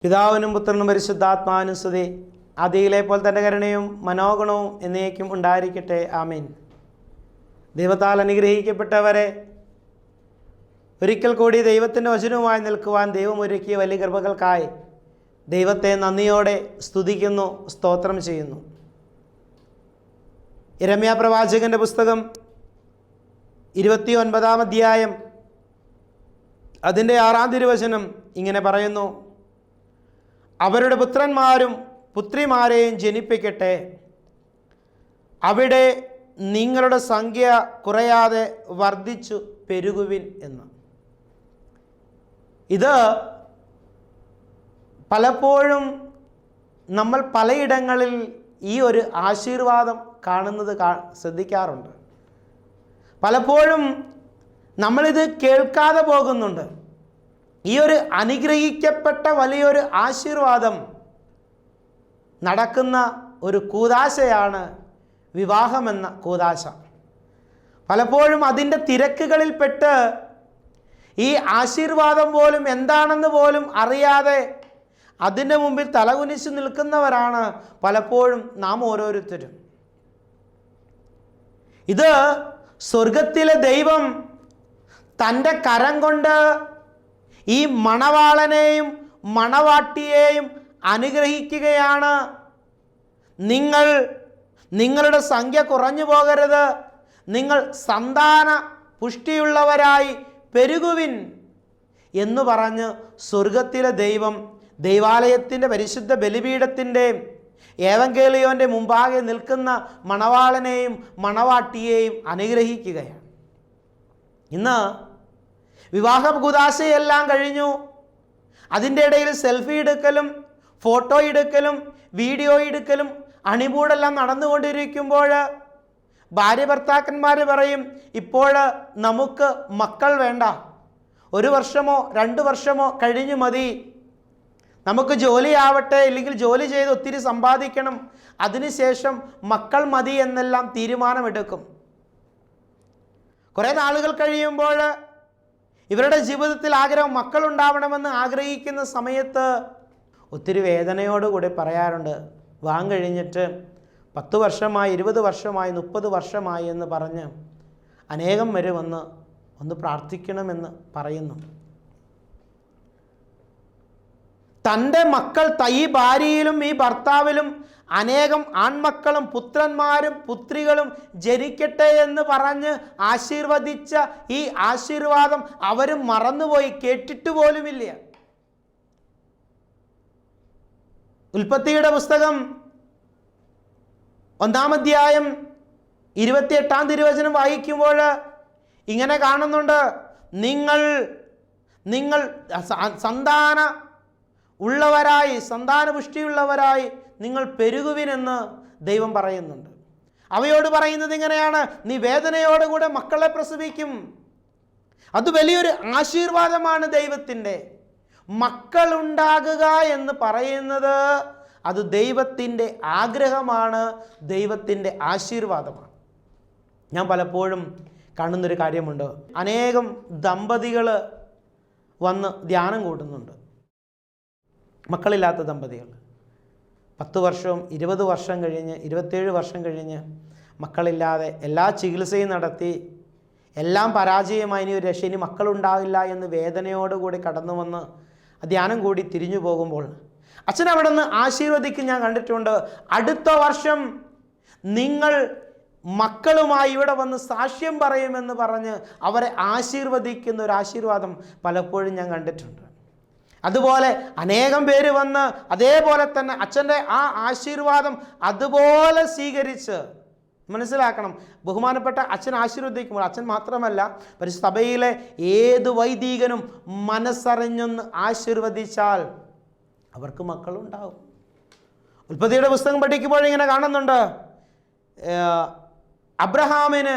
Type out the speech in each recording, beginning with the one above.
പിതാവിനും പുത്രനും പരിശുദ്ധാത്മാവിനും സ്തുതി. ആദിയിലെ പോലെ തൻ്റെ കരുണയും മനോഗുണവും എന്നേക്കും ഉണ്ടായിരിക്കട്ടെ. ആമേൻ. ദൈവത്താൽ അനുഗ്രഹിക്കപ്പെട്ടവരെ, ഒരിക്കൽ കൂടി ദൈവത്തിൻ്റെ വചനവുമായി നിൽക്കുവാൻ ദൈവം ഒരുക്കിയ വലിയ കൃപകൾക്കായി ദൈവത്തെ നന്ദിയോടെ സ്തുതിക്കുന്നു, സ്തോത്രം ചെയ്യുന്നു. യിരെമ്യാ പ്രവാചകൻ്റെ പുസ്തകം 29-ാം അധ്യായം അതിൻ്റെ 6-ാം തിരുവചനം ഇങ്ങനെ പറയുന്നു: അവരുടെ പുത്രന്മാരും പുത്രിമാരെയും ജനിപ്പിക്കട്ടെ, അവിടെ നിങ്ങളുടെ സംഖ്യ കുറയാതെ വർദ്ധിച്ചു പെരുകുവിൻ എന്ന്. ഇത് പലപ്പോഴും നമ്മൾ പലയിടങ്ങളിൽ ഈ ഒരു ആശീർവാദം കാണുന്നത് ശ്രദ്ധിക്കാറുണ്ട്. പലപ്പോഴും നമ്മളിത് കേൾക്കാതെ പോകുന്നുണ്ട്. ഈ ഒരു അനുഗ്രഹിക്കപ്പെട്ട വലിയൊരു ആശീർവാദം നടക്കുന്ന ഒരു കൂദാശയാണ് വിവാഹമെന്ന കൂദാശ. പലപ്പോഴും അതിൻ്റെ തിരക്കുകളിൽപ്പെട്ട് ഈ ആശീർവാദം പോലും എന്താണെന്ന് പോലും അറിയാതെ അതിൻ്റെ മുമ്പിൽ തലകുനിച്ച് നിൽക്കുന്നവരാണ് പലപ്പോഴും നാം ഓരോരുത്തരും. ഇത് സ്വർഗത്തിലെ ദൈവം തൻ്റെ കരം കൊണ്ട് ഈ മണവാളനെയും മണവാട്ടിയെയും അനുഗ്രഹിക്കുകയാണ്. നിങ്ങളുടെ സംഖ്യ കുറഞ്ഞു പോകരുത്, നിങ്ങൾ സന്താന പുഷ്ടിയുള്ളവരായി പെരുകുവിൻ എന്ന് പറഞ്ഞ് സ്വർഗത്തിലെ ദൈവം ദൈവാലയത്തിൻ്റെ പരിശുദ്ധ ബലിപീഠത്തിൻ്റെ ഏവങ്കേലിയോൻ്റെ മുമ്പാകെ നിൽക്കുന്ന മണവാളനെയും മണവാട്ടിയെയും അനുഗ്രഹിക്കുകയാണ്. ഇന്ന് വിവാഹ കൂദാശയെല്ലാം കഴിഞ്ഞു. അതിൻ്റെ ഇടയിൽ സെൽഫി എടുക്കലും ഫോട്ടോ എടുക്കലും വീഡിയോ എടുക്കലും അണിപൂടെല്ലാം നടന്നുകൊണ്ടിരിക്കുമ്പോൾ ഭാര്യ ഭർത്താക്കന്മാർ പറയും, ഇപ്പോൾ നമുക്ക് മക്കൾ വേണ്ട, 1 വർഷമോ 2 വർഷമോ കഴിഞ്ഞു മതി, നമുക്ക് ജോലി ആവട്ടെ, ഇല്ലെങ്കിൽ ജോലി ചെയ്ത് ഒത്തിരി സമ്പാദിക്കണം, അതിനുശേഷം മക്കൾ മതി എന്നെല്ലാം തീരുമാനമെടുക്കും. കുറേ നാളുകൾ കഴിയുമ്പോൾ ഇവരുടെ ജീവിതത്തിൽ ആഗ്രഹം മക്കളുണ്ടാവണമെന്ന് ആഗ്രഹിക്കുന്ന സമയത്ത് ഒത്തിരി വേദനയോടുകൂടി പറയാറുണ്ട്, വിവാഹം കഴിഞ്ഞിട്ട് 10 വർഷമായി 20 വർഷമായി 30 വർഷമായി എന്ന് പറഞ്ഞ് അനേകം പേര് ഒന്ന് പ്രാർത്ഥിക്കണമെന്ന് പറയുന്നു. തൻ്റെ മക്കൾ ഈ ഭാര്യയിലും ഈ ഭർത്താവിലും അനേകം ആൺമക്കളും പുത്രന്മാരും പുത്രികളും ജനിക്കട്ടെ എന്ന് പറഞ്ഞ് ആശീർവദിച്ച ഈ ആശീർവാദം അവരും മറന്നുപോയി, കേട്ടിട്ട് പോലുമില്ല. ഉൽപ്പത്തിയുടെ പുസ്തകം 1-ാം അധ്യായം 28-ാം തിരുവചനം വായിക്കുമ്പോൾ ഇങ്ങനെ കാണുന്നുണ്ട്: നിങ്ങൾ സന്താന ഉള്ളവരായി, സന്താനപുഷ്ടിയുള്ളവരായി നിങ്ങൾ പെരുകുവിനെന്ന് ദൈവം പറയുന്നുണ്ട്. അവയോട് പറയുന്നത് ഇങ്ങനെയാണ്: നീ വേദനയോടുകൂടെ മക്കളെ പ്രസവിക്കും. അത് വലിയൊരു ആശീർവാദമാണ് ദൈവത്തിൻ്റെ. മക്കളുണ്ടാകുക എന്ന് പറയുന്നത് അത് ദൈവത്തിൻ്റെ ആഗ്രഹമാണ്, ദൈവത്തിൻ്റെ ആശീർവാദമാണ്. ഞാൻ പലപ്പോഴും കാണുന്നൊരു കാര്യമുണ്ട്, അനേകം ദമ്പതികൾ വന്ന് ധ്യാനം കൂട്ടുന്നുണ്ട്. മക്കളില്ലാത്ത ദമ്പതികൾ 10 വർഷവും 20 വർഷം കഴിഞ്ഞ് 27 വർഷം കഴിഞ്ഞ് മക്കളില്ലാതെ എല്ലാ ചികിത്സയും നടത്തി എല്ലാം പരാജയമായി, ഇനി ഒരു രക്ഷ, ഇനി മക്കളുണ്ടാവില്ല എന്ന് വേദനയോടുകൂടി കടന്നു വന്ന് ധ്യാനം കൂടി തിരിഞ്ഞു പോകുമ്പോൾ അച്ഛൻ അവിടെ നിന്ന് ആശീർവദിക്കും ഞാൻ കണ്ടിട്ടുണ്ട്. അടുത്ത വർഷം നിങ്ങൾ മക്കളുമായി ഇവിടെ വന്ന് സാക്ഷ്യം പറയുമെന്ന് പറഞ്ഞ് അവരെ ആശീർവദിക്കുന്ന ഒരു ആശീർവാദം പലപ്പോഴും ഞാൻ കണ്ടിട്ടുണ്ട്. അതുപോലെ അനേകം പേര് വന്ന് അതേപോലെ തന്നെ അച്ഛൻ്റെ ആ ആശീർവാദം അതുപോലെ സ്വീകരിച്ച്, മനസ്സിലാക്കണം, ബഹുമാനപ്പെട്ട അച്ഛൻ ആശീർവദിക്കുമ്പോൾ അച്ഛൻ മാത്രമല്ല, പരിശുദ്ധ സഭയിലെ ഏത് വൈദികനും മനസ്സറിഞ്ഞൊന്ന് ആശീർവദിച്ചാൽ അവർക്ക് മക്കളുണ്ടാവും. ഉൽപ്പത്തിയുടെ പുസ്തകം പഠിക്കുമ്പോൾ ഇങ്ങനെ കാണുന്നുണ്ട്, അബ്രഹാമിന്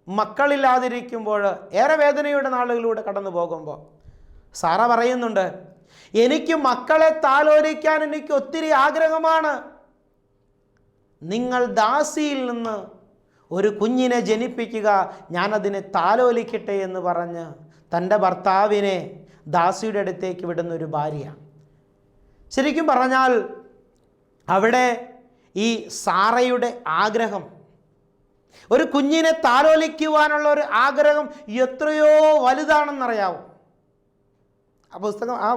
മക്കളില്ലാതിരിക്കുമ്പോൾ ഏറെ വേദനയുടെ നാളുകളിലൂടെ കടന്നു പോകുമ്പോൾ സാറ പറയുന്നുണ്ട്, എനിക്ക് മക്കളെ താലോലിക്കാൻ എനിക്ക് ഒത്തിരി ആഗ്രഹമാണ്, നിങ്ങൾ ദാസിയിൽ നിന്ന് ഒരു കുഞ്ഞിനെ ജനിപ്പിക്കുക, ഞാനതിനെ താലോലിക്കട്ടെ എന്ന് പറഞ്ഞ് തൻ്റെ ഭർത്താവിനെ ദാസിയുടെ അടുത്തേക്ക് വിടുന്ന ഒരു ഭാര്യ. ശരിക്കും പറഞ്ഞാൽ അവിടെ ഈ സാറയുടെ ആഗ്രഹം, ഒരു കുഞ്ഞിനെ താലോലിക്കുവാനുള്ള ഒരു ആഗ്രഹം എത്രയോ വലുതാണെന്നറിയാവും. ആ പുസ്തകം, ആ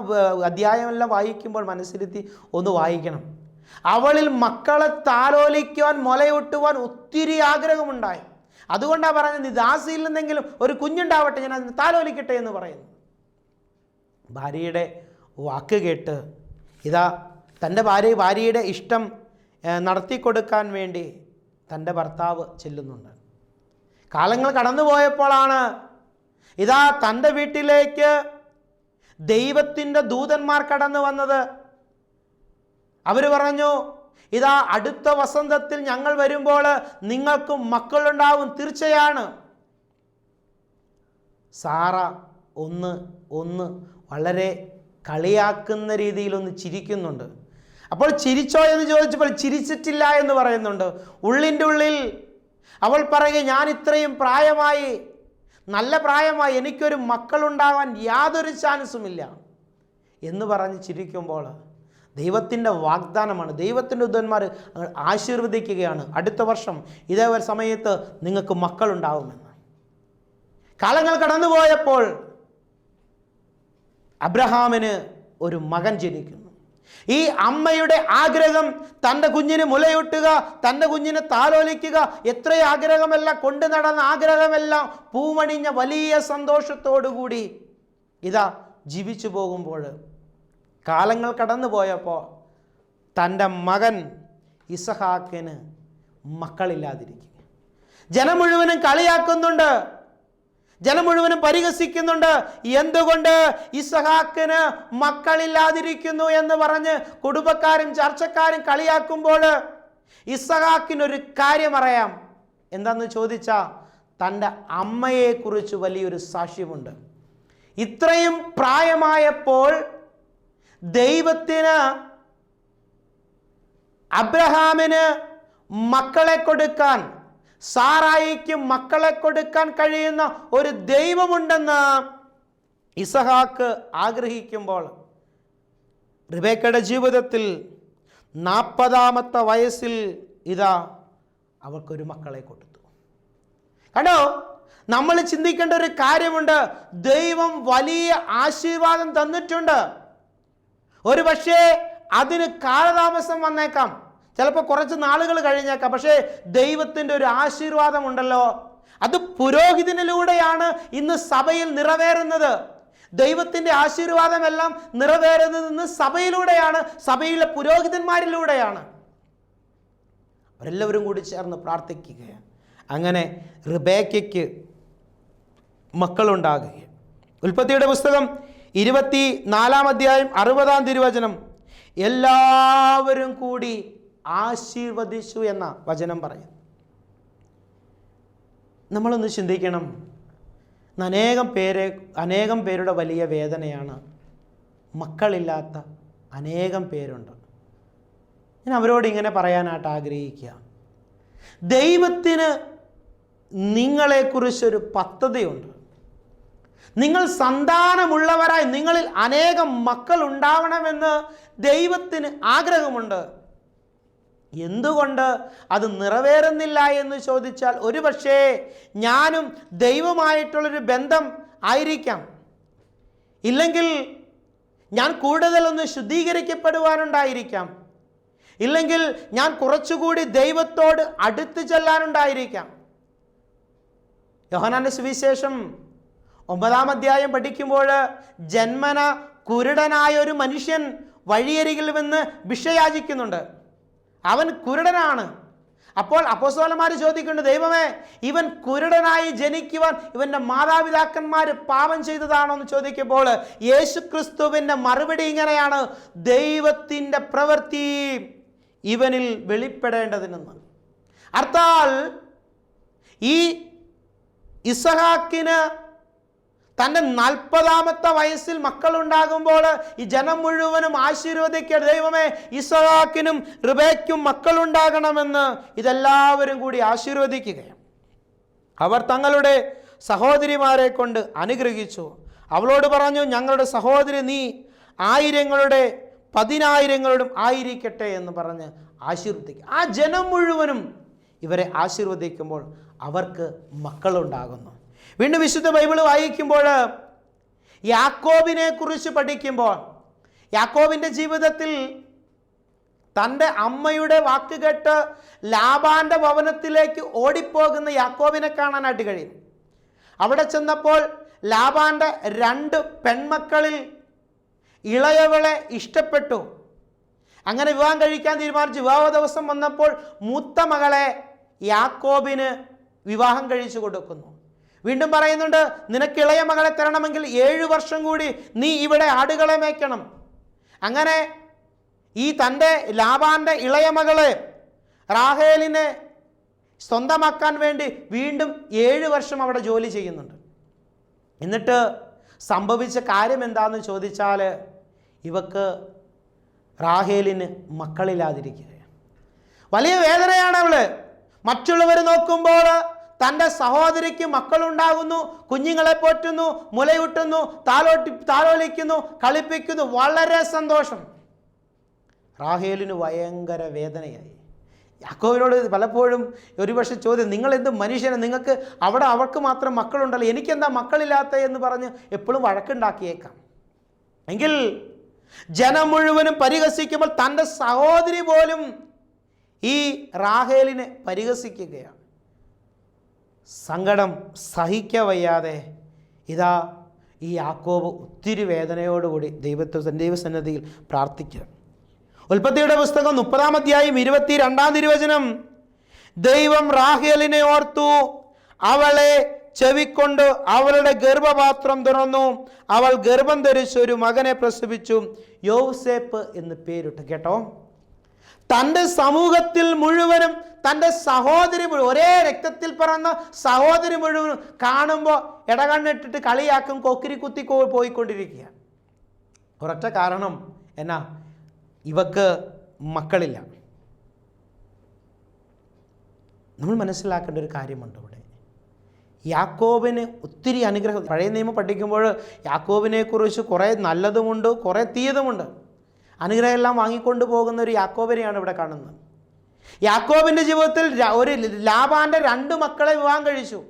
അധ്യായമെല്ലാം വായിക്കുമ്പോൾ മനസ്സിരുത്തി ഒന്ന് വായിക്കണം. അവളിൽ മക്കളെ താലോലിക്കുവാൻ, മുലയൂട്ടുവാൻ ഒത്തിരി ആഗ്രഹമുണ്ടായി. അതുകൊണ്ടാണ് പറഞ്ഞത്, നീ ദാസിയിൽ നിന്നെങ്കിലും ഒരു കുഞ്ഞുണ്ടാവട്ടെ, ഞാൻ അതിന് താലോലിക്കട്ടെ എന്ന് പറയുന്നു. ഭാര്യയുടെ വാക്ക് കേട്ട് ഇതാ തൻ്റെ ഭാര്യയുടെ ഇഷ്ടം നടത്തിക്കൊടുക്കാൻ വേണ്ടി തൻ്റെ ഭർത്താവ് ചെല്ലുന്നുണ്ട്. കാലങ്ങൾ കടന്നു പോയപ്പോഴാണ് ഇതാ തൻ്റെ വീട്ടിലേക്ക് ദൈവത്തിൻ്റെ ദൂതന്മാർ കടന്നു വന്നത്. അവർ പറഞ്ഞു, ഇതാ അടുത്ത വസന്തത്തിൽ ഞങ്ങൾ വരുമ്പോൾ നിങ്ങൾക്കും മക്കളുണ്ടാവും, തീർച്ചയാണ്. സാറ ഒന്ന് വളരെ കളിയാക്കുന്ന രീതിയിലൊന്ന് ചിരിക്കുന്നുണ്ട്. അപ്പോൾ ചിരിച്ചോ എന്ന് ചോദിച്ചപ്പോൾ ചിരിച്ചിട്ടില്ല എന്ന് പറയുന്നുണ്ട്. ഉള്ളിൻ്റെ ഉള്ളിൽ അവൾ പറയുക, ഞാൻ ഇത്രയും പ്രായമായി, നല്ല പ്രായമായി, എനിക്കൊരു മക്കളുണ്ടാവാൻ യാതൊരു ചാൻസുമില്ല എന്ന് പറഞ്ഞ് ചിരിക്കുമ്പോൾ ദൈവത്തിൻ്റെ വാഗ്ദാനമാണ്. ദൈവത്തിൻ്റെ ദൂതന്മാർ ആശീർവദിക്കുകയാണ്, അടുത്ത വർഷം ഇതേ സമയത്ത് നിങ്ങൾക്ക് മക്കളുണ്ടാവുമെന്ന്. കാലങ്ങൾ കടന്നുപോയപ്പോൾ അബ്രഹാമിന് ഒരു മകൻ ജനിക്കുന്നു. ഈ അമ്മയുടെ ആഗ്രഹം, തൻ്റെ കുഞ്ഞിന് മുലയൂട്ടുക, തൻ്റെ കുഞ്ഞിനെ താലോലിക്കുക, എത്രയും ആഗ്രഹമെല്ലാം കൊണ്ടു നടന്ന ആഗ്രഹമെല്ലാം പൂമണിഞ്ഞ വലിയ സന്തോഷത്തോടുകൂടി ഇതാ ജീവിച്ചു പോകുമ്പോൾ കാലങ്ങൾ കടന്നു പോയപ്പോൾ തൻ്റെ മകൻ ഇസഹാക്കിന് മക്കളില്ലാതിരിക്കുക. ജനം മുഴുവനും കളിയാക്കുന്നുണ്ട്, ജനം മുഴുവനും പരിഹസിക്കുന്നുണ്ട്. എന്തുകൊണ്ട് ഇസഹാക്കിന് മക്കളില്ലാതിരിക്കുന്നു എന്ന് പറഞ്ഞ് കുടുംബക്കാരും ചർച്ചക്കാരും കളിയാക്കുമ്പോൾ ഇസഹാക്കിനൊരു കാര്യം അറിയാം. എന്താണെന്ന് ചോദിച്ചാൽ തൻ്റെ അമ്മയെക്കുറിച്ച് വലിയൊരു സാക്ഷ്യമുണ്ട്. ഇത്രയും പ്രായമായപ്പോൾ ദൈവത്തിന് അബ്രഹാമിന് മക്കളെ കൊടുക്കാൻ, സാറായിക്ക് മക്കളെ കൊടുക്കാൻ കഴിയുന്ന ഒരു ദൈവമുണ്ടെന്ന് ഇസഹാക്ക് ആഗ്രഹിക്കുമ്പോൾ റിബേക്കയുടെ ജീവിതത്തിൽ 40-ാമത്തെ വയസ്സിൽ ഇതാ അവൾക്കൊരു മക്കളെ കൊടുത്തു. കണ്ടോ, നമ്മൾ ചിന്തിക്കേണ്ട ഒരു കാര്യമുണ്ട്. ദൈവം വലിയ ആശീർവാദം തന്നിട്ടുണ്ട്. ഒരു പക്ഷേ അതിന് കാലതാമസം വന്നേക്കാം, ചിലപ്പോൾ കുറച്ച് നാളുകൾ കഴിഞ്ഞേക്കാം. പക്ഷേ ദൈവത്തിൻ്റെ ഒരു ആശീർവാദം ഉണ്ടല്ലോ, അത് പുരോഹിതനിലൂടെയാണ് ഇന്ന് സഭയിൽ നിറവേറുന്നത്. ദൈവത്തിൻ്റെ ആശീർവാദമെല്ലാം നിറവേറുന്നത് ഇന്ന് സഭയിലൂടെയാണ്, സഭയിലെ പുരോഹിതന്മാരിലൂടെയാണ്. അവരെല്ലാവരും കൂടി ചേർന്ന് പ്രാർത്ഥിക്കുകയാണ്. അങ്ങനെ റിബേക്കയ്ക്ക് മക്കളുണ്ടാകുകയാണ്. ഉൽപ്പത്തിയുടെ പുസ്തകം 24-ാം അധ്യായം 60-ാം തിരുവചനം, എല്ലാവരും കൂടി ആശീർവദിച്ചു എന്ന വചനം പറയും. നമ്മളൊന്ന് ചിന്തിക്കണം, അനേകം പേരുടെ വലിയ വേദനയാണ്. മക്കളില്ലാത്ത അനേകം പേരുണ്ട്. ഞാൻ അവരോട് ഇങ്ങനെ പറയാനായിട്ട് ആഗ്രഹിക്കുക, ദൈവത്തിന് നിങ്ങളെക്കുറിച്ചൊരു പദ്ധതിയുണ്ട്. നിങ്ങൾ സന്താനമുള്ളവരായി, നിങ്ങളിൽ അനേകം മക്കൾ ഉണ്ടാവണമെന്ന് ദൈവത്തിന് ആഗ്രഹമുണ്ട്. എന്തുകൊണ്ട് അത് നിറവേറുന്നില്ല എന്ന് ചോദിച്ചാൽ, ഒരു പക്ഷേ ഞാനും ദൈവമായിട്ടുള്ളൊരു ബന്ധം ആയിരിക്കാം, ഇല്ലെങ്കിൽ ഞാൻ കൂടുതലൊന്ന് ശുദ്ധീകരിക്കപ്പെടുവാനുണ്ടായിരിക്കാം, ഇല്ലെങ്കിൽ ഞാൻ കുറച്ചുകൂടി ദൈവത്തോട് അടുത്ത് ചെല്ലാനുണ്ടായിരിക്കാം. യോഹന്നാന്റെ സുവിശേഷം 9-ാം അധ്യായം പഠിക്കുമ്പോൾ ജന്മന കുരുടനായ ഒരു മനുഷ്യൻ വഴിയരികിൽ വന്ന് ഭിക്ഷയാചിക്കുന്നുണ്ട്. അവൻ കുരുടനാണ്. അപ്പോൾ അപ്പോസ്തലന്മാർ ചോദിക്കുന്നുണ്ട്, ദൈവമേ, ഇവൻ കുരുടനായി ജനിക്കുവാൻ ഇവൻ്റെ മാതാപിതാക്കന്മാർ പാപം ചെയ്തതാണോ എന്ന് ചോദിക്കുമ്പോൾ യേശു ക്രിസ്തുവിൻ്റെ മറുപടി ഇങ്ങനെയാണ്, ദൈവത്തിൻ്റെ പ്രവൃത്തി ഇവനിൽ വെളിപ്പെടേണ്ടതിനെന്ന്. അർത്ഥാൽ ഈ ഇസഹാക്കിന് തൻ്റെ 40-ാമത്തെ വയസ്സിൽ മക്കളുണ്ടാകുമ്പോൾ ഈ ജനം മുഴുവനും ആശീർവദിക്കുക, ദൈവമേ, ഇസഹാക്കിനും റിബേക്കും മക്കളുണ്ടാകണമെന്ന് ഇതെല്ലാവരും കൂടി ആശീർവദിക്കുകയാണ്. അവർ തങ്ങളുടെ സഹോദരിമാരെ കൊണ്ട് അനുഗ്രഹിച്ചു. അവളോട് പറഞ്ഞു, ഞങ്ങളുടെ സഹോദരി നീ ആയിരങ്ങളുടെ 10,000-ങ്ങളോടും ആയിരിക്കട്ടെ എന്ന് പറഞ്ഞ് ആശീർവദിക്കുക. ആ ജനം മുഴുവനും ഇവരെ ആശീർവദിക്കുമ്പോൾ അവർക്ക് മക്കളുണ്ടാകുന്നു. വീണ്ടും വിശുദ്ധ ബൈബിൾ വായിക്കുമ്പോൾ യാക്കോബിനെ കുറിച്ച് പഠിക്കുമ്പോൾ യാക്കോബിൻ്റെ ജീവിതത്തിൽ തൻ്റെ അമ്മയുടെ വാക്ക് കേട്ട് ലാബാന്റെ ഭവനത്തിലേക്ക് ഓടിപ്പോകുന്ന യാക്കോബിനെ കാണാനായിട്ട് കഴിയും. അവിടെ ചെന്നപ്പോൾ ലാബാന്റെ 2 പെൺമക്കളിൽ ഇളയവളെ ഇഷ്ടപ്പെട്ടു. അങ്ങനെ വിവാഹം കഴിക്കാൻ തീരുമാനിച്ചു. വിവാഹ ദിവസം വന്നപ്പോൾ മൂത്ത മകളെ യാക്കോബിന് വിവാഹം കഴിച്ചു കൊടുക്കുന്നു. വീണ്ടും പറയുന്നുണ്ട്, നിനക്ക് ഇളയ മകളെ തരണമെങ്കിൽ 7 വർഷം കൂടി നീ ഇവിടെ ആടുകളെ മേയ്ക്കണം. അങ്ങനെ ഈ തൻ്റെ ലാബാന്റെ ഇളയ മകളെ റാഹേലിനെ സ്വന്തമാക്കാൻ വേണ്ടി വീണ്ടും 7 വർഷം അവിടെ ജോലി ചെയ്യുന്നുണ്ട്. എന്നിട്ട് സംഭവിച്ച കാര്യം എന്താണെന്ന് ചോദിച്ചാൽ ഇവക്ക് റാഹേലിന് മക്കളില്ലാതിരിക്കുകയാണ്. വലിയ വേദനയാണ് അവള്. മറ്റുള്ളവർ നോക്കുമ്പോൾ തൻ്റെ സഹോദരിക്ക് മക്കളുണ്ടാകുന്നു, കുഞ്ഞുങ്ങളെ പോറ്റുന്നു, മുലയൂട്ടുന്നു, താലോലിക്കുന്നു, കളിപ്പിക്കുന്നു, വളരെ സന്തോഷം. റാഹേലിന് ഭയങ്കര വേദനയായി. യാക്കോബിനോട് പലപ്പോഴും ഒരുപക്ഷെ ചോദ്യം, നിങ്ങൾ എന്ത് മനുഷ്യനെ, നിങ്ങൾക്ക് അവിടെ അവർക്ക് മാത്രം മക്കളുണ്ടല്ലോ, എനിക്കെന്താ മക്കളില്ലാത്ത എന്ന് പറഞ്ഞ് എപ്പോഴും വഴക്കുണ്ടാക്കിയേക്കാം. എങ്കിൽ ജനം മുഴുവനും പരിഹസിക്കുമ്പോൾ തൻ്റെ സഹോദരി പോലും ഈ റാഹേലിനെ പരിഹസിക്കുകയാണ്. സങ്കടം സഹിക്കവയ്യാതെ ഇതാ ഈ യാക്കോബ് ഒത്തിരി വേദനയോടുകൂടി ദൈവസന്നിധിയിൽ പ്രാർത്ഥിക്കുക. ഉൽപ്പത്തിയുടെ പുസ്തകം 30-ാം അധ്യായം 22-ാം തിരുവചനം, ദൈവം റാഹേലിനെ ഓർത്തു, അവളെ ചെവിക്കൊണ്ട് അവളുടെ ഗർഭപാത്രം തുറന്നു, അവൾ ഗർഭം ധരിച്ച് ഒരു മകനെ പ്രസവിച്ചു, യോസേപ്പ് എന്ന് പേരിട്ടു. കേട്ടോ, തൻ്റെ സമൂഹത്തിൽ മുഴുവനും തൻ്റെ സഹോദരി മുഴുവൻ, ഒരേ രക്തത്തിൽ പിറന്ന സഹോദരി മുഴുവനും കാണുമ്പോൾ ഇടകണ്ണിട്ടിട്ട് കളിയാക്കും, കൊക്കിരി കുത്തി പോയിക്കൊണ്ടിരിക്കുക. ഒരൊറ്റ കാരണം എന്നാ, ഇവക്ക് മക്കളില്ല. നമ്മൾ മനസ്സിലാക്കേണ്ട ഒരു കാര്യമുണ്ട് ഇവിടെ. യാക്കോബിന് ഒത്തിരി അനുഗ്രഹം. പഴയ നിയമം പഠിക്കുമ്പോൾ യാക്കോബിനെ കുറിച്ച് കുറേ നല്ലതുമുണ്ട്, കുറേ തീയതുമുണ്ട്. അനുഗ്രഹം എല്ലാം വാങ്ങിക്കൊണ്ട് പോകുന്ന ഒരു യാക്കോബിനെയാണ് ഇവിടെ കാണുന്നത്. യാക്കോബിൻ്റെ ജീവിതത്തിൽ ഒരു ലാബാന്റെ 2 മക്കളെ വിവാഹം കഴിച്ചു.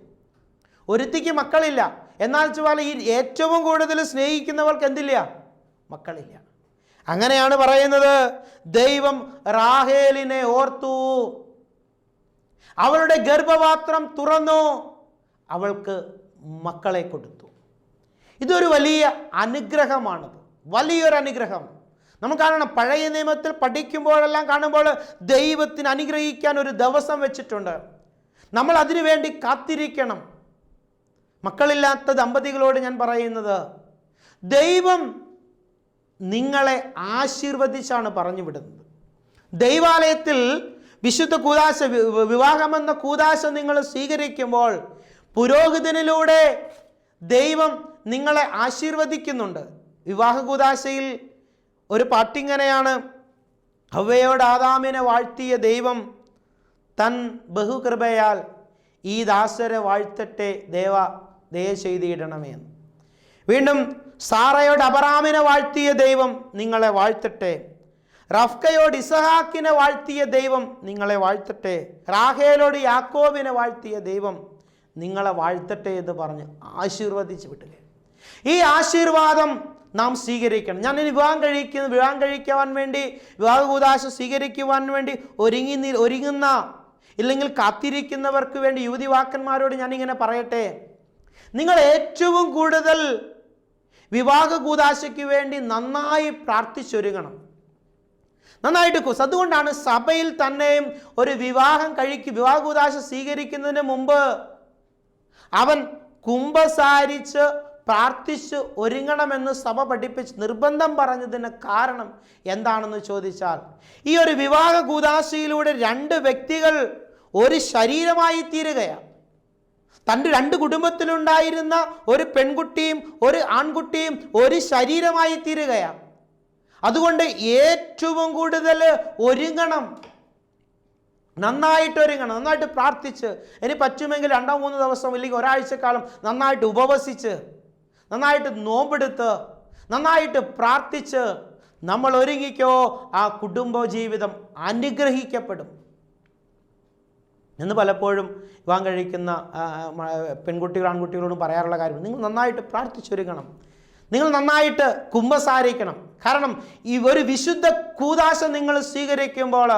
ഒരുത്തിക്ക് മക്കളില്ല. എന്നാൽ വെച്ചാൽ ഈ ഏറ്റവും കൂടുതൽ സ്നേഹിക്കുന്നവർക്ക് എന്തില്ല? മക്കളില്ല. അങ്ങനെയാണ് പറയുന്നത്, ദൈവം റാഹേലിനെ ഓർത്തു, അവളുടെ ഗർഭപാത്രം തുറന്നു, അവൾക്ക് മക്കളെ കൊടുത്തു. ഇതൊരു വലിയ അനുഗ്രഹമാണത്, വലിയൊരു അനുഗ്രഹം. നമ്മൾ കാണണം, പഴയ നിയമത്തിൽ പഠിക്കുമ്പോഴെല്ലാം കാണുമ്പോൾ ദൈവത്തിന് അനുഗ്രഹിക്കാൻ ഒരു ദിവസം വെച്ചിട്ടുണ്ട്. നമ്മൾ അതിനു വേണ്ടി കാത്തിരിക്കണം. മക്കളില്ലാത്ത ദമ്പതികളോട് ഞാൻ പറയുന്നത്, ദൈവം നിങ്ങളെ ആശീർവദിച്ചാണ് പറഞ്ഞു വിടുന്നത്. ദൈവാലയത്തിൽ വിശുദ്ധ കൂദാശ, വിവാഹമെന്ന കൂദാശ നിങ്ങൾ സ്വീകരിക്കുമ്പോൾ പുരോഹിതനിലൂടെ ദൈവം നിങ്ങളെ ആശീർവദിക്കുന്നുണ്ട്. വിവാഹ കൂദാശയിൽ ഒരു പാട്ടിങ്ങനെയാണ്, ഹവ്വയോട് ആദാമിനെ വാഴ്ത്തിയ ദൈവം തൻ ബഹുകൃപയാൽ ഈ ദാസരെ വാഴ്ത്തട്ടെ, ദയ ചെയ്തിടണമേ. വീണ്ടും സാറയോട് അബ്രാമിനെ വാഴ്ത്തിയ ദൈവം നിങ്ങളെ വാഴ്ത്തട്ടെ, റഫ്കയോട് ഇസഹാക്കിനെ വാഴ്ത്തിയ ദൈവം നിങ്ങളെ വാഴ്ത്തട്ടെ, റാഹേലോട് യാക്കോബിനെ വാഴ്ത്തിയ ദൈവം നിങ്ങളെ വാഴ്ത്തട്ടെ എന്ന് പറഞ്ഞ് ആശീർവദിച്ച് വിട്ടുക. ഈ ആശീർവാദം നാം സ്വീകരിക്കണം. ഞാൻ വിവാഹം കഴിക്കുവാൻ വേണ്ടി, വിവാഹ കൂദാശ സ്വീകരിക്കുവാൻ വേണ്ടി ഒരുങ്ങുന്ന ഇല്ലെങ്കിൽ കാത്തിരിക്കുന്നവർക്ക് വേണ്ടി യുവതിവാക്കന്മാരോട് ഞാനിങ്ങനെ പറയട്ടെ, നിങ്ങൾ ഏറ്റവും കൂടുതൽ വിവാഹ കൂദാശയ്ക്ക് വേണ്ടി നന്നായി പ്രാർത്ഥിച്ചൊരുങ്ങണം, നന്നായിട്ട്. അതുകൊണ്ടാണ് സഭയിൽ തന്നെയും ഒരു വിവാഹ കൂദാശ സ്വീകരിക്കുന്നതിന് മുമ്പ് അവൻ കുമ്പസാരിച്ച് പ്രാർത്ഥിച്ച് ഒരുങ്ങണമെന്ന് സഭ പഠിപ്പിച്ച് നിർബന്ധം പറഞ്ഞതിന് കാരണം എന്താണെന്ന് ചോദിച്ചാൽ, ഈ ഒരു വിവാഹ കൂദാശയിലൂടെ 2 വ്യക്തികൾ ഒരു ശരീരമായി തീരുകയാണ്. തൻ്റെ 2 കുടുംബത്തിലുണ്ടായിരുന്ന ഒരു പെൺകുട്ടിയും ഒരു ആൺകുട്ടിയും ഒരു ശരീരമായി തീരുകയാണ്. അതുകൊണ്ട് ഏറ്റവും കൂടുതൽ ഒരുങ്ങണം, നന്നായിട്ട് ഒരുങ്ങണം, നന്നായിട്ട് പ്രാർത്ഥിച്ച്, ഇനി പറ്റുമെങ്കിൽ 2-3 ദിവസം അല്ലെങ്കിൽ ഒരാഴ്ചക്കാലം നന്നായിട്ട് ഉപവസിച്ച്, നന്നായിട്ട് നോമ്പെടുത്ത്, നന്നായിട്ട് പ്രാർത്ഥിച്ച്, നമ്മൾ ഒരുങ്ങിക്കോ, ആ കുടുംബ ജീവിതം അനുഗ്രഹിക്കപ്പെടും എന്ന് പലപ്പോഴും വിവാഹം കഴിക്കുന്ന പെൺകുട്ടികൾ ആൺകുട്ടികളോടും പറയാറുള്ള കാര്യം. നിങ്ങൾ നന്നായിട്ട് പ്രാർത്ഥിച്ചൊരുങ്ങണം, നിങ്ങൾ നന്നായിട്ട് കുമ്പസാരിക്കണം. കാരണം ഈ ഒരു വിശുദ്ധ കൂദാശ നിങ്ങൾ സ്വീകരിക്കുമ്പോൾ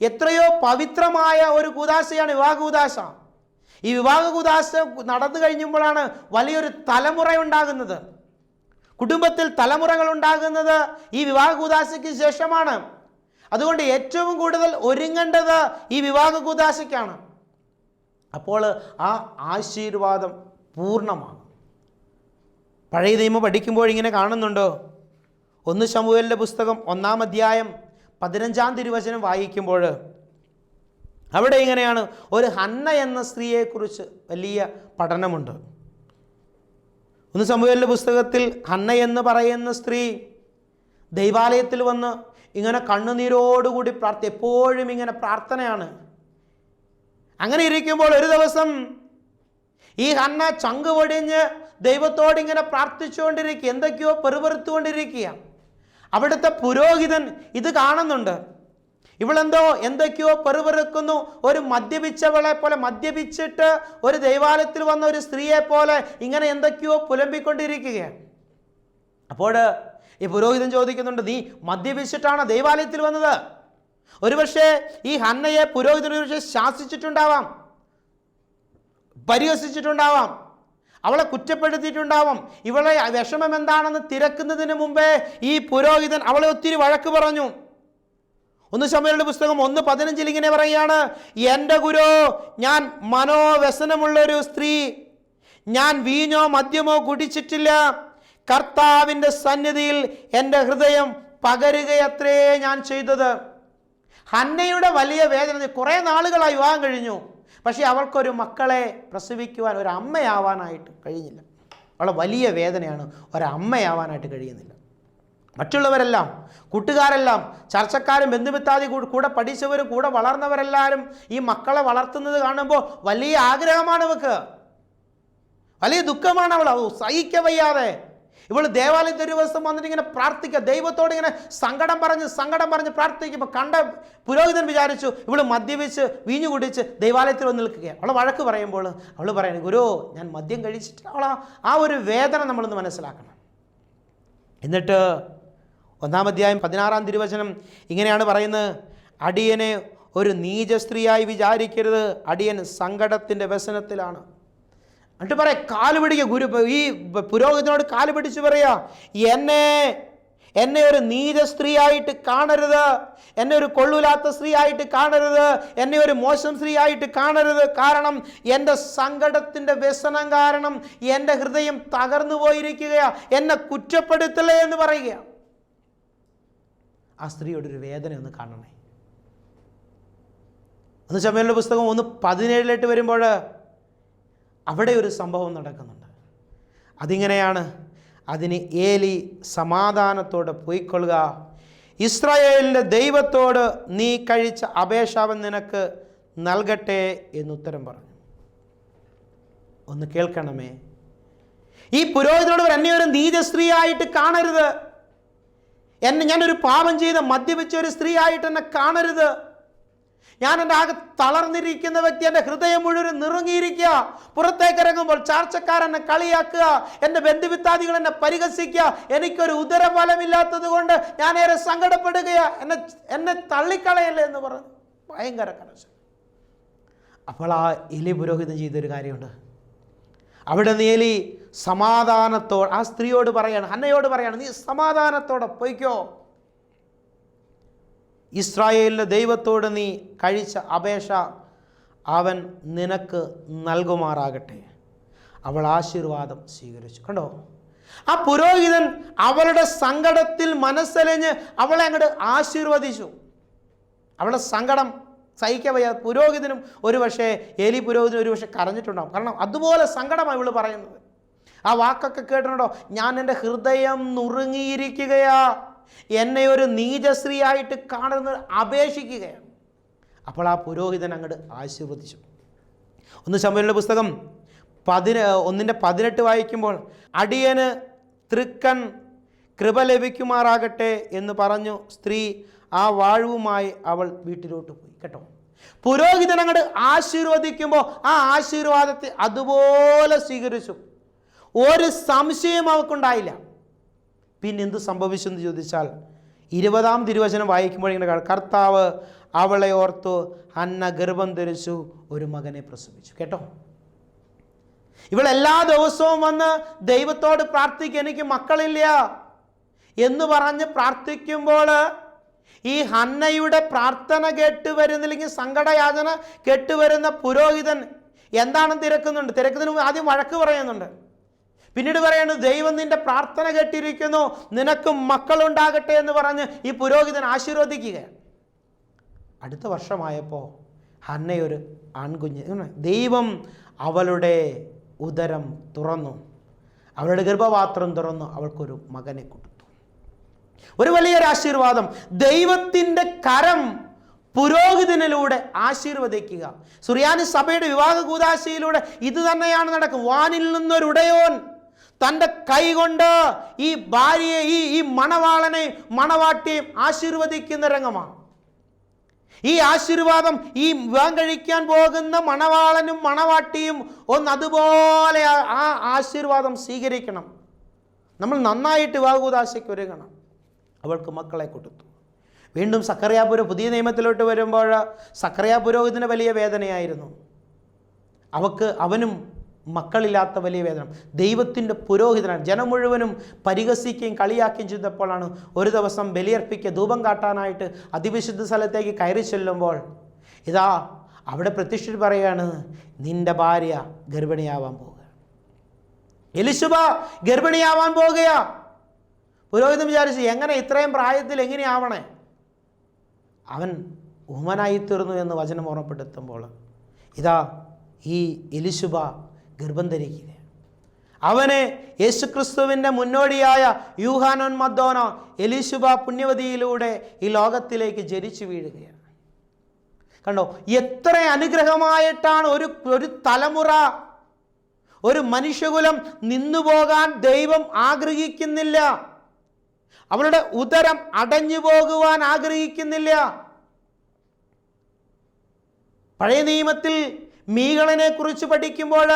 എത്രയോ പവിത്രമായ ഒരു കൂദാശയാണ് വിവാഹ കൂദാശ. ഈ വിവാഹ കൂദാശ നടന്നു കഴിഞ്ഞുമ്പോഴാണ് വലിയൊരു തലമുറ ഉണ്ടാകുന്നത്. കുടുംബത്തിൽ തലമുറകൾ ഉണ്ടാകുന്നത് ഈ വിവാഹ കൂദാശയ്ക്ക് ശേഷമാണ്. അതുകൊണ്ട് ഏറ്റവും കൂടുതൽ ഒരുങ്ങേണ്ടത് ഈ വിവാഹ കൂദാശയ്ക്കാണ്. അപ്പോൾ ആ ആശീർവാദം പൂർണ്ണമാണ്. പഴയ നിയമം പഠിക്കുമ്പോൾ ഇങ്ങനെ കാണുന്നുണ്ടോ? 1 ശമൂവേലിൻ്റെ പുസ്തകം 1-ാം അധ്യായം 15-ാം തിരുവചനം വായിക്കുമ്പോൾ അവിടെ ഇങ്ങനെയാണ്, ഒരു ഹന്ന എന്ന സ്ത്രീയെക്കുറിച്ച് വലിയ പഠനമുണ്ട്. 1 ശമൂവേലിൻ്റെ പുസ്തകത്തിൽ ഹന്ന എന്ന് പറയുന്ന സ്ത്രീ ദൈവാലയത്തിൽ വന്ന് ഇങ്ങനെ കണ്ണുനീരോടുകൂടി എപ്പോഴും ഇങ്ങനെ പ്രാർത്ഥനയാണ്. അങ്ങനെ ഇരിക്കുമ്പോൾ ഒരു ദിവസം ഈ ഹന്ന ചങ്ക് പൊടിഞ്ഞ് ദൈവത്തോട് ഇങ്ങനെ പ്രാർത്ഥിച്ചുകൊണ്ടിരിക്കുക, എന്തൊക്കെയോ പെറുപെറുത്തുകൊണ്ടിരിക്കുക. അവിടുത്തെ പുരോഹിതൻ ഇത് കാണുന്നുണ്ട്. ഇവളെന്തോ എന്തൊക്കെയോ പെറുപെറുക്കുന്നു. ഒരു മദ്യപിച്ചവളെ പോലെ, മദ്യപിച്ചിട്ട് ഒരു ദൈവാലയത്തിൽ വന്ന ഒരു സ്ത്രീയെ പോലെ ഇങ്ങനെ എന്തൊക്കെയോ പുലമ്പിക്കൊണ്ടിരിക്കുകയാണ്. അപ്പോൾ ഈ പുരോഹിതൻ ചോദിക്കുന്നുണ്ട്, നീ മദ്യപിച്ചിട്ടാണ് ദൈവാലയത്തിൽ വന്നത്? ഒരുപക്ഷെ ഈ ഹന്നയെ പുരോഹിതൻ ഒരുപക്ഷെ ശാസിച്ചിട്ടുണ്ടാവാം, പരിഹസിച്ചിട്ടുണ്ടാവാം, അവളെ കുറ്റപ്പെടുത്തിയിട്ടുണ്ടാവാം. ഇവളെ വിഷമം എന്താണെന്ന് തിരക്കുന്നതിന് മുമ്പേ ഈ പുരോഹിതൻ അവളെ ഒത്തിരി വഴക്ക് പറഞ്ഞു. 1 ശമൂവേലിന്റെ പുസ്തകം 1:15 ഇങ്ങനെ പറയുകയാണ്, എൻ്റെ ഗുരു, ഞാൻ മനോവ്യസനമുള്ളൊരു സ്ത്രീ, ഞാൻ വീഞ്ഞോ മദ്യമോ കുടിച്ചിട്ടില്ല. കർത്താവിൻ്റെ സന്നിധിയിൽ എൻ്റെ ഹൃദയം പകരുകയത്രേ ഞാൻ ചെയ്തത്. ഹന്നയുടെ വലിയ വേദന. കുറേ നാളുകളായി വിവാഹം കഴിഞ്ഞു, പക്ഷേ അവൾക്കൊരു മക്കളെ പ്രസവിക്കുവാൻ, ഒരു അമ്മയാവാനായിട്ട് കഴിഞ്ഞില്ല. അവളെ വലിയ വേദനയാണ്, ഒരമ്മയാവാനായിട്ട് കഴിയുന്നില്ല. മറ്റുള്ളവരെല്ലാം, കൂട്ടുകാരെല്ലാം, ചർച്ചക്കാരും ബന്ധുമിത്താതി കൂടെ പഠിച്ചവരും കൂടെ വളർന്നവരെല്ലാവരും ഈ മക്കളെ വളർത്തുന്നത് കാണുമ്പോൾ വലിയ ആഗ്രഹമാണ് ഇവക്ക്, വലിയ ദുഃഖമാണ് അവൾ. സഹിക്ക വയ്യാതെ ഇവൾ ദേവാലയത്തിൽ ഒരു ദിവസം വന്നിട്ട് ഇങ്ങനെ പ്രാർത്ഥിക്കുക, ദൈവത്തോട് ഇങ്ങനെ സങ്കടം പറഞ്ഞ് പ്രാർത്ഥിക്കുമ്പോൾ കണ്ട പുരോഹിതൻ വിചാരിച്ചു ഇവൾ മദ്യപിച്ച് വീഞ്ഞു കുടിച്ച് ദൈവാലയത്തിൽ വന്ന് നിൽക്കുകയാണ്. അവളെ വഴക്ക് പറയുമ്പോൾ അവൾ പറയുന്നത്, ഗുരു, ഞാൻ മദ്യം കഴിച്ചിട്ട്. അവൾ ആ ഒരു വേദന നമ്മളൊന്ന് മനസ്സിലാക്കണം. എന്നിട്ട് 1-ാം അധ്യായം 16-ാം തിരുവചനം ഇങ്ങനെയാണ് പറയുന്നത്, അടിയനെ ഒരു നീച സ്ത്രീയായി വിചാരിക്കരുത്, അടിയൻ സങ്കടത്തിൻ്റെ വ്യസനത്തിലാണ്. എന്നിട്ട് പറയാം, കാല് പിടിക്കുക. ഈ പുരോഹിതനോട് കാല് പിടിച്ച് പറയാ, എന്നെ ഒരു നീച സ്ത്രീയായിട്ട് കാണരുത്, എന്നെ ഒരു കൊള്ളൂലാത്ത സ്ത്രീയായിട്ട് കാണരുത്, എന്നെ ഒരു മോശം സ്ത്രീയായിട്ട് കാണരുത്. കാരണം എൻ്റെ സങ്കടത്തിൻ്റെ വ്യസനം കാരണം എൻ്റെ ഹൃദയം തകർന്നു പോയിരിക്കുകയാ, എന്നെ കുറ്റപ്പെടുത്തലേ എന്ന് പറയുക. ആ സ്ത്രീയുടെ ഒരു വേദന ഒന്ന് കാണണേ. 1 ശമൂവേലിന്റെ പുസ്തകം 1:17 വരുമ്പോൾ അവിടെ ഒരു സംഭവം നടക്കുന്നുണ്ട്. അതിങ്ങനെയാണ്, അതിന് ഏലി സമാധാനത്തോടെ പോയിക്കൊള്ളുക, ഇസ്രായേലിൻ്റെ ദൈവത്തോട് നീ കഴിച്ച അപേക്ഷാവൻ നിനക്ക് നൽകട്ടെ എന്നുത്തരം പറഞ്ഞു. ഒന്ന് കേൾക്കണമേ, ഈ പുരോഹിതനോട് എന്നെ ഒരു നീച സ്ത്രീയായിട്ട് കാണരുത്, ഞാനൊരു പാപം ചെയ്ത മദ്യപിച്ച ഒരു സ്ത്രീയായിട്ട് എന്നെ കാണരുത്. ഞാൻ എൻ്റെ ആകെ തളർന്നിരിക്കുന്ന വ്യക്തി, എൻ്റെ ഹൃദയം മുഴുവൻ നിറങ്ങിയിരിക്കുക. പുറത്തേക്ക് ഇറങ്ങുമ്പോൾ ചാർച്ചക്കാരെന്നെ കളിയാക്കുക, എൻ്റെ ബന്ധുമിത്താദികൾ എന്നെ പരിഹസിക്കുക, എനിക്കൊരു ഉദരഫലമില്ലാത്തത് കൊണ്ട് ഞാനേറെ സങ്കടപ്പെടുകയാ, എന്നെ തള്ളിക്കളയല്ലേ എന്ന് പറഞ്ഞു ഭയങ്കര കരച്ചിൽ. അപ്പോൾ ആ എലി പുരോഹിതൻ ചെയ്തൊരു കാര്യമുണ്ട്. അവിടെ നിന്ന് എലി സമാധാനത്തോടെ ആ സ്ത്രീയോട് പറയാണ്, ഹന്നയോട് പറയാണ്, നീ സമാധാനത്തോടെ പൊയ്ക്കോ, ഇസ്രായേലിൻ്റെ ദൈവത്തോട് നീ കഴിച്ച അപേക്ഷ അവൻ നിനക്ക് നൽകുമാറാകട്ടെ. അവൾ ആശീർവാദം സ്വീകരിച്ചു. കണ്ടോ, ആ പുരോഹിതൻ അവളുടെ സങ്കടത്തിൽ മനസ്സലിഞ്ഞ് അവളെ അങ്ങോട്ട് ആശീർവദിച്ചു. അവളുടെ സങ്കടം സഹിക്കവയ്യ. പുരോഹിതനും ഒരുപക്ഷെ, ഏലി പുരോഹിതനും ഒരുപക്ഷെ കരഞ്ഞിട്ടുണ്ടാവും. കാരണം അതുപോലെ സങ്കടമാണ് ഇവൾ പറയുന്നത്. ആ വാക്കൊക്കെ കേട്ടിട്ടുണ്ടോ, ഞാൻ എൻ്റെ ഹൃദയം നുറുങ്ങിയിരിക്കുകയാ, എന്നെ ഒരു നീചശ്രീയായിട്ട് കാണുന്നത് അപേക്ഷിക്കുകയാണ്. അപ്പോൾ ആ പുരോഹിതൻ അങ്ങോട്ട് ആശീർവദിച്ചു. 1 ശമൂവേലിന്റെ പുസ്തകം 1:18 വായിക്കുമ്പോൾ, അടിയന് തൃക്കൺ കൃപ ലഭിക്കുമാറാകട്ടെ എന്ന് പറഞ്ഞു സ്ത്രീ ആ വാഴുവുമായി അവൾ വീട്ടിലോട്ട് പോയി. കേട്ടോ, പുരോഹിതൻ അങ്ങോട്ട് ആശീർവദിക്കുമ്പോൾ ആ ആശീർവാദത്തെ അതുപോലെ സ്വീകരിച്ചു. ഒരു സംശയം അവൾക്കുണ്ടായില്ല. പിന്നെ എന്ത് സംഭവിച്ചെന്ന് ചോദിച്ചാൽ 20-ാം തിരുവചനം വായിക്കുമ്പോൾ ഇങ്ങനെ, കർത്താവ് അവളെ ഓർത്തു ഹന്ന ഗർഭം ധരിച്ചു ഒരു മകനെ പ്രസവിച്ചു. കേട്ടോ, ഇവൾ എല്ലാ ദിവസവും വന്ന് ദൈവത്തോട് പ്രാർത്ഥിക്കുക, എനിക്ക് മക്കളില്ല എന്ന് പറഞ്ഞ് പ്രാർത്ഥിക്കുമ്പോൾ ഈ ഹന്നയുടെ പ്രാർത്ഥന കേട്ടുവരുന്നില്ലെങ്കിൽ സങ്കടയാചന കേട്ടുവരുന്ന പുരോഹിതൻ എന്താണെന്ന് തിരക്കുന്നതിന് മുമ്പ് ആദ്യം വഴക്ക് പറയുന്നുണ്ട്. പിന്നീട് പറയുന്നത്, ദൈവം നിന്റെ പ്രാർത്ഥന കേട്ടിരിക്കുന്നു, നിനക്ക് മക്കളുണ്ടാകട്ടെ എന്ന് പറഞ്ഞ് ഈ പുരോഹിതൻ ആശീർവദിക്കുകയാണ്. അടുത്ത വർഷമായപ്പോൾ ഹന്നയൊരു ആൺകുഞ്ഞ്, ദൈവം അവളുടെ ഉദരം തുറന്നു, അവളുടെ ഗർഭപാത്രം തുറന്നു, അവൾക്കൊരു മകനെ കൊടുത്തു. ഒരു വലിയൊരു ആശീർവാദം. ദൈവത്തിൻ്റെ കരം പുരോഹിതനിലൂടെ ആശീർവദിക്കുക. സുറിയാനി സഭയുടെ വിവാഹ കൂദാശയിലൂടെ ഇത് തന്നെയാണ് നടക്കുക. വാനിൽ നിന്നൊരുടയോൻ തൻ്റെ കൈ കൊണ്ട് ഈ ഭാര്യയെ, ഈ മണവാളനെ മണവാട്ടിയും ആശീർവദിക്കുന്ന രംഗമാണ്. ഈ ആശീർവാദം ഈ വിവാഹം കഴിക്കാൻ പോകുന്ന മണവാളനും മണവാട്ടിയും അതുപോലെ ആ ആശീർവാദം സ്വീകരിക്കണം. നമ്മൾ നന്നായിട്ട് വിവാഹ കൂദാശയ്ക്ക് ഒരുങ്ങണം. അവൾക്ക് മക്കളെ കൊടുത്തു. വീണ്ടും സക്കറിയാപുരം പുതിയ നിയമത്തിലോട്ട് വരുമ്പോൾ സക്കറിയാ പുരോഹിതന് വലിയ വേദനയായിരുന്നു. അവനും മക്കളില്ലാത്ത വലിയ വേദന. ദൈവത്തിൻ്റെ പുരോഹിതനാണ്. ജനം മുഴുവനും പരിഹസിക്കുകയും കളിയാക്കുകയും ചെയ്തപ്പോഴാണ് ഒരു ദിവസം ബലിയർപ്പിക്കുക ധൂപം കാട്ടാനായിട്ട് അതിവിശുദ്ധ സ്ഥലത്തേക്ക് കയറി ചെല്ലുമ്പോൾ ഇതാ അവിടെ പ്രത്യക്ഷത്തിൽ പറയുകയാണ്, നിന്റെ ഭാര്യ ഗർഭിണിയാവാൻ പോകുക, എലിശുബ ഗർഭിണിയാവാൻ പോകുകയാ. പുരോഹിതൻ വിചാരിച്ചു, എങ്ങനെ ഇത്രയും പ്രായത്തിൽ എങ്ങനെയാവണേ? അവൻ ഊമനായിത്തീർന്നു എന്ന് വചനം ഓർമ്മപ്പെടുത്തുമ്പോൾ ഇതാ ഈ എലിശുബ ഗർഭം ധരിക്കുക. അവന് യേശുക്രിസ്തുവിൻ്റെ മുന്നോടിയായ യൂഹാനോൻ മദ്ദോന എലിശുബ പുണ്യവതിയിലൂടെ ഈ ലോകത്തിലേക്ക് ജനിച്ചു വീഴുകയാണ്. കണ്ടോ, എത്ര അനുഗ്രഹമായിട്ടാണ് ഒരു തലമുറ, ഒരു മനുഷ്യകുലം നിന്നുപോകാൻ ദൈവം ആഗ്രഹിക്കുന്നില്ല. അവളുടെ ഉദരം അടഞ്ഞു പോകുവാൻ ആഗ്രഹിക്കുന്നില്ല. പഴയ നിയമത്തിൽ മീകളനെ കുറിച്ച് പഠിക്കുമ്പോൾ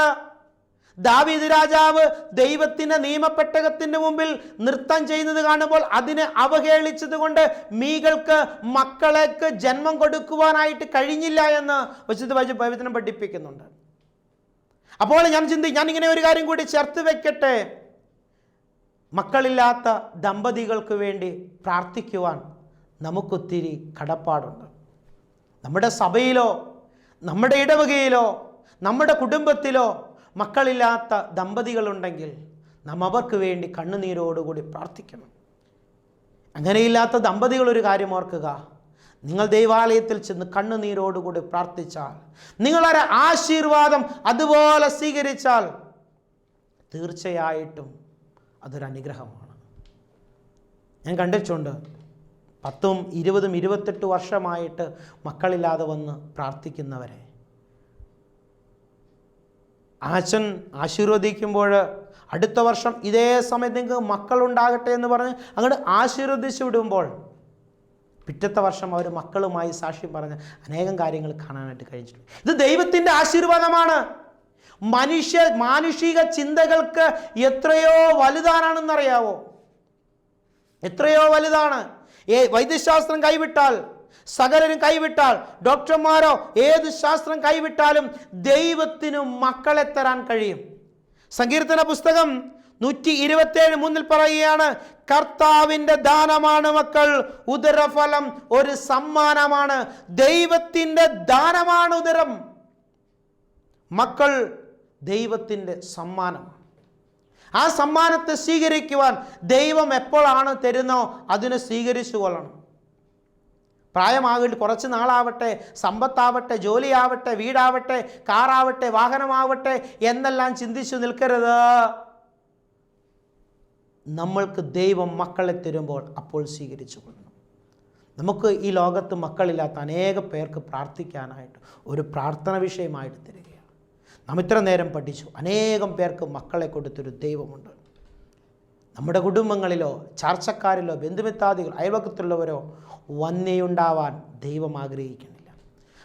ദാവീദ് രാജാവ് ദൈവത്തിൻ്റെ നിയമപ്പെട്ടകത്തിൻ്റെ മുമ്പിൽ നൃത്തം ചെയ്യുന്നത് കാണുമ്പോൾ അതിനെ അവഹേളിച്ചത് കൊണ്ട് മീകൾക്ക് മക്കളേക്ക് ജന്മം കൊടുക്കുവാനായിട്ട് കഴിഞ്ഞില്ല എന്ന് വചനം പഠിപ്പിക്കുന്നുണ്ട്. അപ്പോൾ ഞാനിങ്ങനെ ഒരു കാര്യം കൂടി ചേർത്ത് വെക്കട്ടെ. മക്കളില്ലാത്ത ദമ്പതികൾക്ക് വേണ്ടി പ്രാർത്ഥിക്കുവാൻ നമുക്കൊത്തിരി കടപ്പാടുണ്ട്. നമ്മുടെ സഭയിലോ നമ്മുടെ ഇടവകയിലോ നമ്മുടെ കുടുംബത്തിലോ മക്കളില്ലാത്ത ദമ്പതികളുണ്ടെങ്കിൽ നാം അവർക്ക് വേണ്ടി കണ്ണുനീരോടുകൂടി പ്രാർത്ഥിക്കണം. അങ്ങനെയില്ലാത്ത ദമ്പതികൾ ഒരു കാര്യം ഓർക്കുക, നിങ്ങൾ ദൈവാലയത്തിൽ ചെന്ന് കണ്ണുനീരോടുകൂടി പ്രാർത്ഥിച്ചാൽ, നിങ്ങളൊരു ആശീർവാദം അതുപോലെ സ്വീകരിച്ചാൽ തീർച്ചയായിട്ടും അതൊരനുഗ്രഹമാണ്. ഞാൻ കണ്ടിട്ടുണ്ട് 10, 20, 28 വർഷമായിട്ട് മക്കളില്ലാതെ വന്ന് പ്രാർത്ഥിക്കുന്നവരെ. അച്ഛൻ ആശീർവദിക്കുമ്പോൾ അടുത്ത വർഷം ഇതേ സമയത്ത് നിങ്ങൾക്ക് മക്കളുണ്ടാകട്ടെ എന്ന് പറഞ്ഞ് അങ്ങോട്ട് ആശീർവദിച്ചു വിടുമ്പോൾ പിറ്റത്തെ വർഷം അവർ മക്കളുമായി സാക്ഷ്യം പറഞ്ഞ് അനേകം കാര്യങ്ങൾ കാണാനായിട്ട് കഴിഞ്ഞിട്ടുണ്ട്. ഇത് ദൈവത്തിൻ്റെ ആശീർവാദമാണ്. മാനുഷിക ചിന്തകൾക്ക് എത്രയോ വലുതാണെന്നറിയാവോ? എത്രയോ വലുതാണ്. വൈദ്യശാസ്ത്രം കൈവിട്ടാൽ, സകലരും കൈവിട്ടാൽ, ഡോക്ടർമാരോ ഏത് ശാസ്ത്രം കൈവിട്ടാലും ദൈവത്തിനു മക്കളെ തരാൻ കഴിയും. സങ്കീർത്തന പുസ്തകം 127:3 പറയുകയാണ്, കർത്താവിൻ്റെ ദാനമാണ് മക്കൾ, ഉദരഫലം ഒരു സമ്മാനമാണ്. ദൈവത്തിൻ്റെ ദാനമാണ് ഉദരം. മക്കൾ ദൈവത്തിൻ്റെ സമ്മാനമാണ്. ആ സമ്മാനത്തെ സ്വീകരിക്കുവാൻ ദൈവം എപ്പോഴാണ് തരുന്നോ അതിനെ സ്വീകരിച്ചു കൊള്ളണം. പ്രായമാകട്ടെ, കുറച്ച് നാളാവട്ടെ, സമ്പത്താവട്ടെ, ജോലിയാവട്ടെ, വീടാവട്ടെ, കാറാവട്ടെ, വാഹനമാവട്ടെ എന്നെല്ലാം ചിന്തിച്ചു നിൽക്കരുത്. നമ്മൾക്ക് ദൈവം മക്കളെ തരുമ്പോൾ അപ്പോൾ സ്വീകരിച്ചു കൊള്ളണം. നമുക്ക് ഈ ലോകത്ത് മക്കളില്ലാത്ത അനേക പേർക്ക് പ്രാർത്ഥിക്കാനായിട്ട് ഒരു പ്രാർത്ഥന വിഷയമായിട്ട് തരികയാണ്. നാം ഇത്ര നേരം പഠിച്ചു, അനേകം പേർക്ക് മക്കളെ കൊടുത്തൊരു ദൈവമുണ്ട്. നമ്മുടെ കുടുംബങ്ങളിലോ ചാർച്ചക്കാരിലോ ബന്ധുമിത്രാദികൾ അയൽവക്കത്തുള്ളവരോ വന്യയുണ്ടാവാൻ ദൈവം ആഗ്രഹിക്കുന്നില്ല.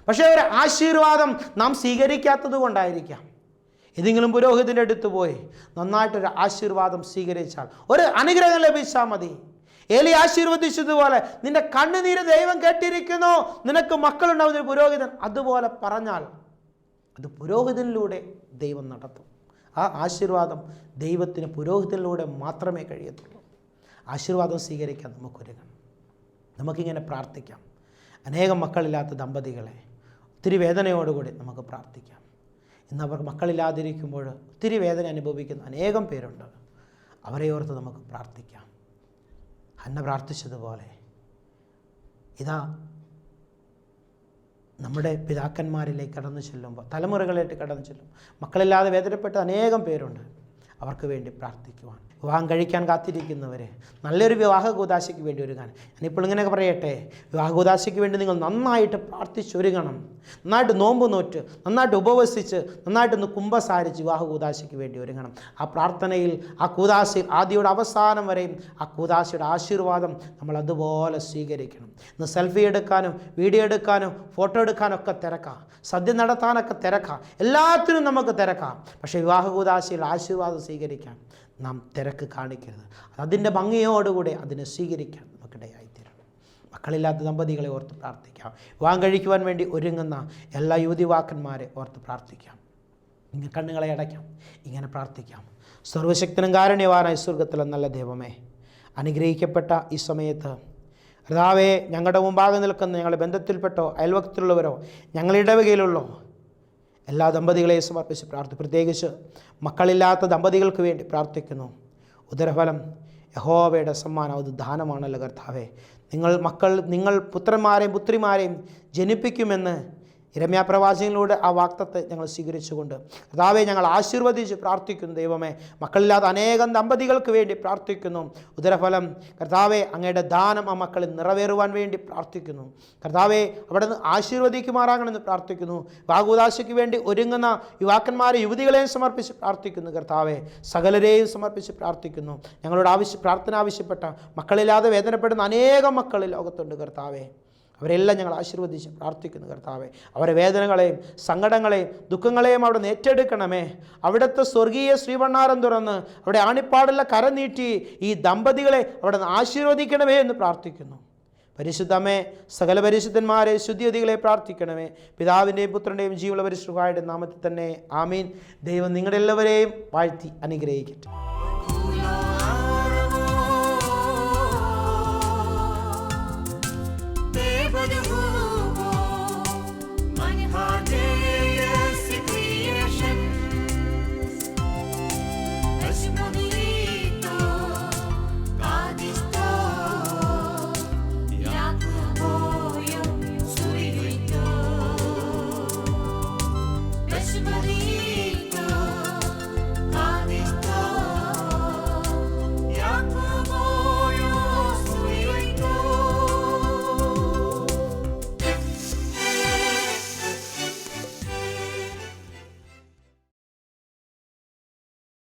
പക്ഷേ ഒരു ആശീർവാദം നാം സ്വീകരിക്കാത്തത് കൊണ്ടായിരിക്കാം. ഏതെങ്കിലും പുരോഹിതൻ്റെ അടുത്ത് പോയി നന്നായിട്ടൊരു ആശീർവാദം സ്വീകരിച്ചാൽ, ഒരു അനുഗ്രഹം ലഭിച്ചാൽ മതി. ഏലി ആശീർവദിച്ചതുപോലെ നിന്റെ കണ്ണുനീര് ദൈവം കേട്ടിരിക്കുന്നു, നിനക്ക് മക്കളുണ്ടാവുന്ന പുരോഹിതൻ അതുപോലെ പറഞ്ഞാൽ അത് പുരോഹിതനിലൂടെ ദൈവം നടത്തും. ആ ആശീർവാദം ദൈവത്തിന് പുരോഹിതനിലൂടെ മാത്രമേ കഴിയത്തുള്ളൂ. ആശീർവാദം സ്വീകരിക്കാൻ നമുക്കൊരുങ്ങണം. നമുക്കിങ്ങനെ പ്രാർത്ഥിക്കാം. അനേകം മക്കളില്ലാത്ത ദമ്പതികളെ ഒത്തിരി വേദനയോടുകൂടി നമുക്ക് പ്രാർത്ഥിക്കാം. ഇന്ന് അവർ മക്കളില്ലാതിരിക്കുമ്പോൾ ഒത്തിരി വേദന അനുഭവിക്കുന്ന അനേകം പേരുണ്ട്. അവരെ ഓർത്ത് നമുക്ക് പ്രാർത്ഥിക്കാം. ഹന്ന പ്രാർത്ഥിച്ചതുപോലെ ഇതാ നമ്മുടെ പിതാക്കന്മാരിലേക്ക് കടന്നു ചെല്ലുമ്പോൾ, തലമുറകളിലേക്ക് കടന്നു ചെല്ലും മക്കളില്ലാതെ വേദനപ്പെട്ട അനേകം പേരുണ്ട്. അവർക്ക് വേണ്ടി പ്രാർത്ഥിക്കുവാൻ, വിവാഹം കഴിക്കാൻ കാത്തിരിക്കുന്നവരെ നല്ലൊരു വിവാഹ കൂദാശയ്ക്ക് വേണ്ടി ഒരുങ്ങാൻ ഞാനിപ്പോൾ ഇങ്ങനെയൊക്കെ പറയട്ടെ. വിവാഹ കൂദാശയ്ക്ക് വേണ്ടി നിങ്ങൾ നന്നായിട്ട് പ്രാർത്ഥിച്ചൊരുങ്ങണം. നന്നായിട്ട് നോമ്പ് നോറ്റ്, നന്നായിട്ട് ഉപവസിച്ച്, നന്നായിട്ടൊന്ന് കുമ്പസാരിച്ച് വിവാഹ കൂദാശയ്ക്ക് വേണ്ടി ഒരുങ്ങണം. ആ പ്രാർത്ഥനയിൽ, ആ കൂദാശയിൽ ആദ്യയുടെ അവസാനം വരെയും ആ കൂദാശയുടെ ആശീർവാദം നമ്മൾ അതുപോലെ സ്വീകരിക്കണം. ഇന്ന് സെൽഫി എടുക്കാനും വീഡിയോ എടുക്കാനും ഫോട്ടോ എടുക്കാനും ഒക്കെ തിരക്കാം, സദ്യ നടത്താനൊക്കെ തിരക്കാം, എല്ലാത്തിനും നമുക്ക് തിരക്കാം. പക്ഷേ വിവാഹ കൂദാശയിൽ ആശീർവാദം സ്വീകരിക്കാൻ നാം തിരക്ക് കാണിക്കരുത്. അതിൻ്റെ ഭംഗിയോടുകൂടി അതിനെ സ്വീകരിക്കാൻ നമുക്കിടയായിത്തീരണം. മക്കളില്ലാത്ത ദമ്പതികളെ ഓർത്ത് പ്രാർത്ഥിക്കാം. വിവാഹം കഴിക്കുവാൻ വേണ്ടി ഒരുങ്ങുന്ന എല്ലാ യുവതിവാക്കന്മാരെ ഓർത്ത് പ്രാർത്ഥിക്കാം. ഇങ്ങനെ കണ്ണുകളെ അടയ്ക്കാം, ഇങ്ങനെ പ്രാർത്ഥിക്കാം. സർവശക്തനും കാരുണ്യവാനായ സ്വർഗ്ഗത്തിലെ നല്ല ദൈവമേ, അനുഗ്രഹിക്കപ്പെട്ട ഈ സമയത്ത് കർത്താവേ, ഞങ്ങളുടെ മുമ്പാകെ നിൽക്കുന്ന ഞങ്ങളുടെ ബന്ധത്തിൽപ്പെട്ടോ അയൽവക്കത്തിലുള്ളവരോ ഞങ്ങളുടെ ഇടവകയിലുള്ളോ എല്ലാ ദമ്പതികളെയും സമർപ്പിച്ച് പ്രത്യേകിച്ച് മക്കളില്ലാത്ത ദമ്പതികൾക്ക് വേണ്ടി പ്രാർത്ഥിക്കുന്നു. ഉദരഫലം യഹോവയുടെ സമ്മാനം, അത് ദാനമാണല്ലോ കർത്താവേ. നിങ്ങൾ പുത്രന്മാരെയും പുത്രിമാരെയും ജനിപ്പിക്കുമെന്ന് യിരെമ്യാ പ്രവാചകനിലൂടെ ആ വാഗ്ദത്തത്തെ ഞങ്ങൾ സ്വീകരിച്ചുകൊണ്ട് കർത്താവേ, ഞങ്ങൾ ആശീർവദിച്ച് പ്രാർത്ഥിക്കുന്നു. ദൈവമേ, മക്കളില്ലാത്ത അനേകം ദമ്പതികൾക്ക് വേണ്ടി പ്രാർത്ഥിക്കുന്നു. ഉദരഫലം കർത്താവേ, അങ്ങയുടെ ദാനം ആ മക്കളിൽ നിറവേറുവാൻ വേണ്ടി പ്രാർത്ഥിക്കുന്നു. കർത്താവേ, അവിടെ നിന്ന് ആശീർവദിക്കുമാറാകണമെന്ന് പ്രാർത്ഥിക്കുന്നു. വാഗുദാശയ്ക്ക് വേണ്ടി ഒരുങ്ങുന്ന യുവാക്കന്മാരെ യുവതികളെയും സമർപ്പിച്ച് പ്രാർത്ഥിക്കുന്നു. കർത്താവേ, സകലരെയും സമർപ്പിച്ച് പ്രാർത്ഥിക്കുന്നു. ഞങ്ങളോട് പ്രാർത്ഥന ആവശ്യപ്പെട്ട മക്കളില്ലാതെ വേദനപ്പെടുന്ന അനേകം മക്കൾ ലോകത്തുണ്ട്. കർത്താവേ, അവരെല്ലാം ഞങ്ങൾ ആശീർവദിച്ച് പ്രാർത്ഥിക്കുന്നു. കർത്താവെ, അവരുടെ വേദനകളെയും സങ്കടങ്ങളെയും ദുഃഖങ്ങളെയും അവിടെ നിന്ന് ഏറ്റെടുക്കണമേ. അവിടുത്തെ സ്വർഗീയ ശ്രീവണ്ണാരം തുറന്ന് അവിടെ ആണിപ്പാടുള്ള കരം നീട്ടി ഈ ദമ്പതികളെ അവിടെ നിന്ന് ആശീർവദിക്കണമേ എന്ന് പ്രാർത്ഥിക്കുന്നു. പരിശുദ്ധമേ, സകല പരിശുദ്ധന്മാരെ ശുദ്ധിയതികളെ പ്രാർത്ഥിക്കണമേ. പിതാവിൻ്റെയും പുത്രൻ്റെയും ജീവനുള്ള പരിശുദ്ധയുടെ നാമത്തിൽ തന്നെ ആമീൻ. ദൈവം നിങ്ങളുടെ എല്ലാവരെയും വാഴ്ത്തി അനുഗ്രഹിക്കട്ടെ.